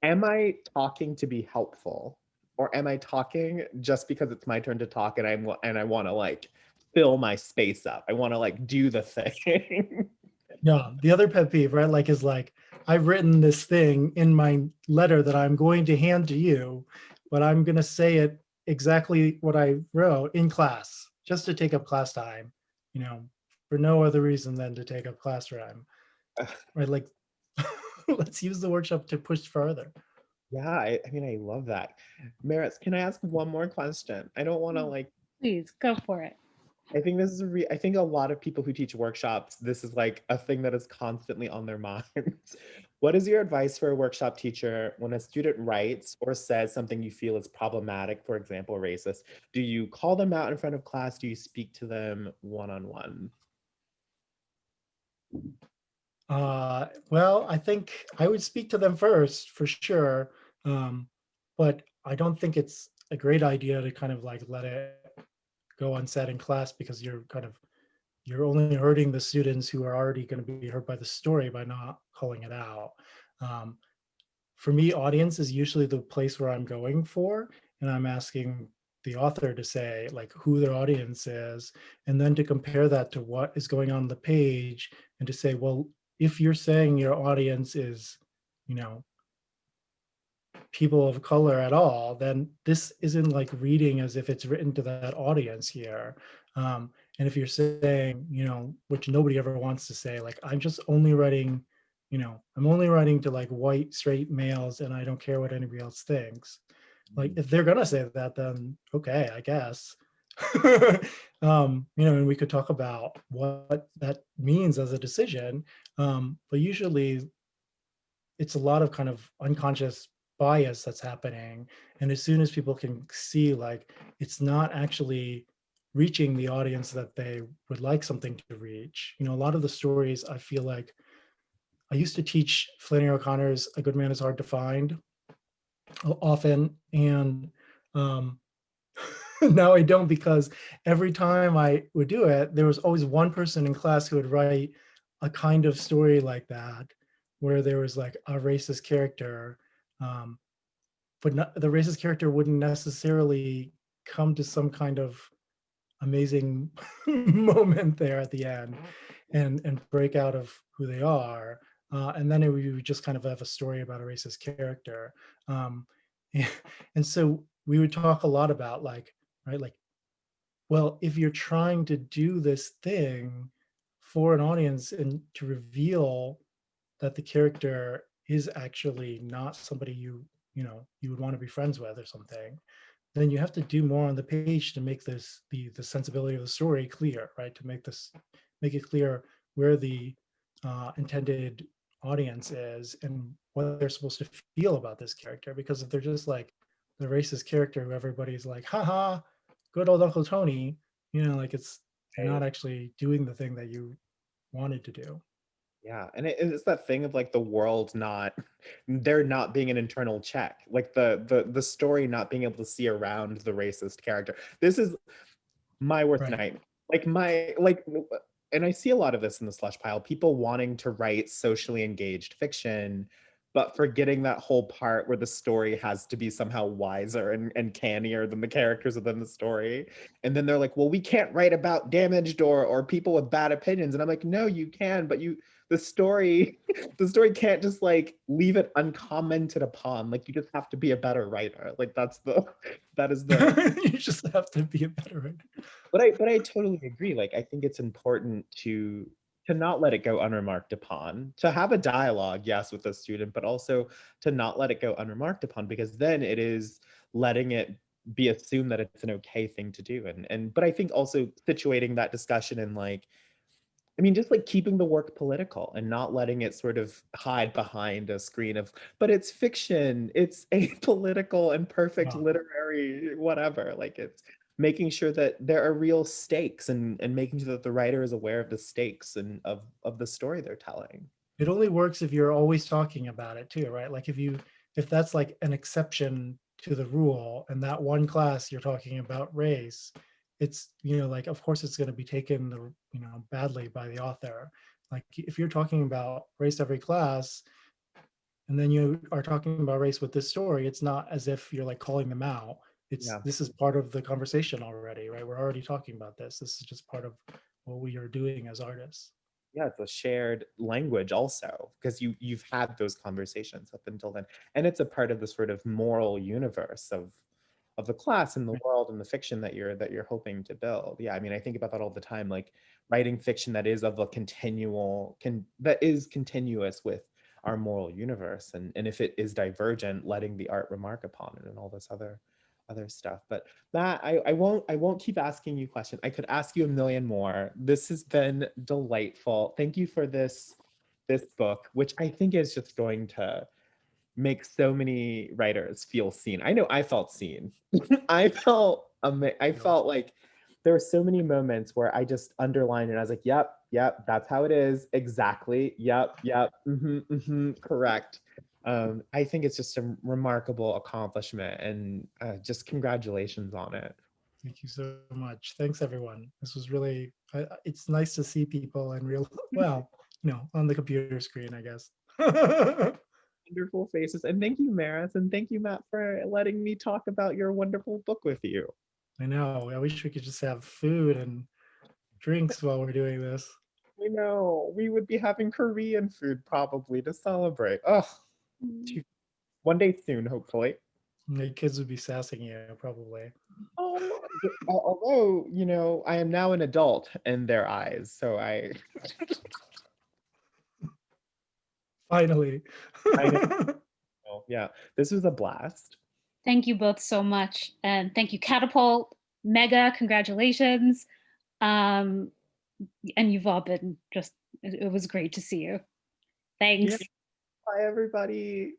am I talking to be helpful? Or am I talking just because it's my turn to talk and I want to like fill my space up. I want to like do the thing.
No, the other pet peeve, right? Like is like, I've written this thing in my letter that I'm going to hand to you, but I'm going to say it exactly what I wrote in class, just to take up class time, you know, for no other reason than to take up class time, right? Like, let's use the workshop to push further.
Yeah, I mean, I love that. Maris, can I ask one more question? I don't want to like,
Please go for it.
I think this is I think a lot of people who teach workshops, this is like a thing that is constantly on their minds. What is your advice for a workshop teacher when a student writes or says something you feel is problematic, for example, racist? Do you call them out in front of class? Do you speak to them one-on-one?
Well, I think I would speak to them first for sure. But I don't think it's a great idea to kind of like let it go unsaid in class, because you're only hurting the students who are already going to be hurt by the story by not calling it out. Um, for me, audience is usually the place where I'm going for, and I'm asking the author to say like who their audience is, and then to compare that to what is going on the page, and to say, well, if you're saying your audience is, you know, people of color at all, then this isn't like reading as if it's written to that audience here. And if you're saying, you know, which nobody ever wants to say, like, I'm just only writing, you know, I'm only writing to like white straight males and I don't care what anybody else thinks. Like, if they're gonna say that, then okay, I guess. You know, and we could talk about what that means as a decision. But usually it's a lot of kind of unconscious bias that's happening. And as soon as people can see like it's not actually reaching the audience that they would like something to reach, you know, a lot of the stories, I feel like I used to teach Flannery O'Connor's A Good Man is Hard to Find often. And um, now I don't, because every time I would do it, there was always one person in class who would write a kind of story like that, where there was like a racist character, um, but not, the racist character wouldn't necessarily come to some kind of amazing moment there at the end and break out of who they are. And then we would just kind of have a story about a racist character. Um, and so we would talk a lot about like, right, like, well, if you're trying to do this thing for an audience and to reveal that the character is actually not somebody you know you would want to be friends with or something, then you have to do more on the page to make this the sensibility of the story clear, right? To make it clear where the intended audience is and what they're supposed to feel about this character. Because if they're just like the racist character who everybody's like, haha, good old Uncle Tony, you know, like it's, you're not actually doing the thing that you wanted to do.
Yeah, and it's that thing of like the world not, there not being an internal check, like the story not being able to see around the racist character. This is my worst
Right.
nightmare. Like my like, and I see a lot of this in the slush pile. People wanting to write socially engaged fiction, but forgetting that whole part where the story has to be somehow wiser and cannier than the characters within the story. And then they're like, well, we can't write about damaged or people with bad opinions. And I'm like, no, you can, but the story the story can't just like leave it uncommented upon. Like you just have to be a better writer. Like that is the
You just have to be a better writer.
but I totally agree. Like I think it's important to to not let it go unremarked upon, to have a dialogue, yes, with the student, but also to not let it go unremarked upon, because then it is letting it be assumed that it's an okay thing to do. But I think also situating that discussion in like, I mean, just like keeping the work political and not letting it sort of hide behind a screen of, but it's fiction, it's apolitical and perfect
Yeah.
literary, whatever. Like it's making sure that there are real stakes and making sure that the writer is aware of the stakes and of the story they're telling.
It only works if you're always talking about it too, right? Like if that's like an exception to the rule, and that one class you're talking about race, it's, like, of course it's going to be taken, badly by the author. Like if you're talking about race every class, and then you are talking about race with this story, it's not as if you're like calling them out.
Yeah.
This is part of the conversation already, right? We're already talking about this. This is just part of what we are doing as artists.
Yeah, it's a shared language also, because you've had those conversations up until then, and it's a part of the sort of moral universe of the class and the world and the fiction that you're hoping to build. Yeah, I mean, I think about that all the time, like writing fiction that is of a that is continuous with our moral universe, and if it is divergent, letting the art remark upon it and all this other stuff. But Matt, I won't keep asking you questions. I could ask you a million more. This has been delightful. Thank you for this book, which I think is just going to make so many writers feel seen. I know I felt seen. I felt like there were so many moments where I just underlined and I was like, yep, that's how it is. Exactly. Yep, correct. I think it's just a remarkable accomplishment, and just congratulations on it.
Thank you so much. Thanks, everyone. This was really, it's nice to see people in real, well, on the computer screen, I guess.
Wonderful faces. And thank you, Maris, and thank you, Matt, for letting me talk about your wonderful book with you.
I know. I wish we could just have food and drinks while we're doing this.
I know. We would be having Korean food probably to celebrate. Oh, one day soon, hopefully.
My kids would be sassing you, probably.
Oh, although, I am now an adult in their eyes, so I
Finally.
oh, yeah, this was a blast.
Thank you both so much. And thank you, Catapult, Mega, congratulations. And you've all been it was great to see you. Thanks.
Yeah. Bye, everybody.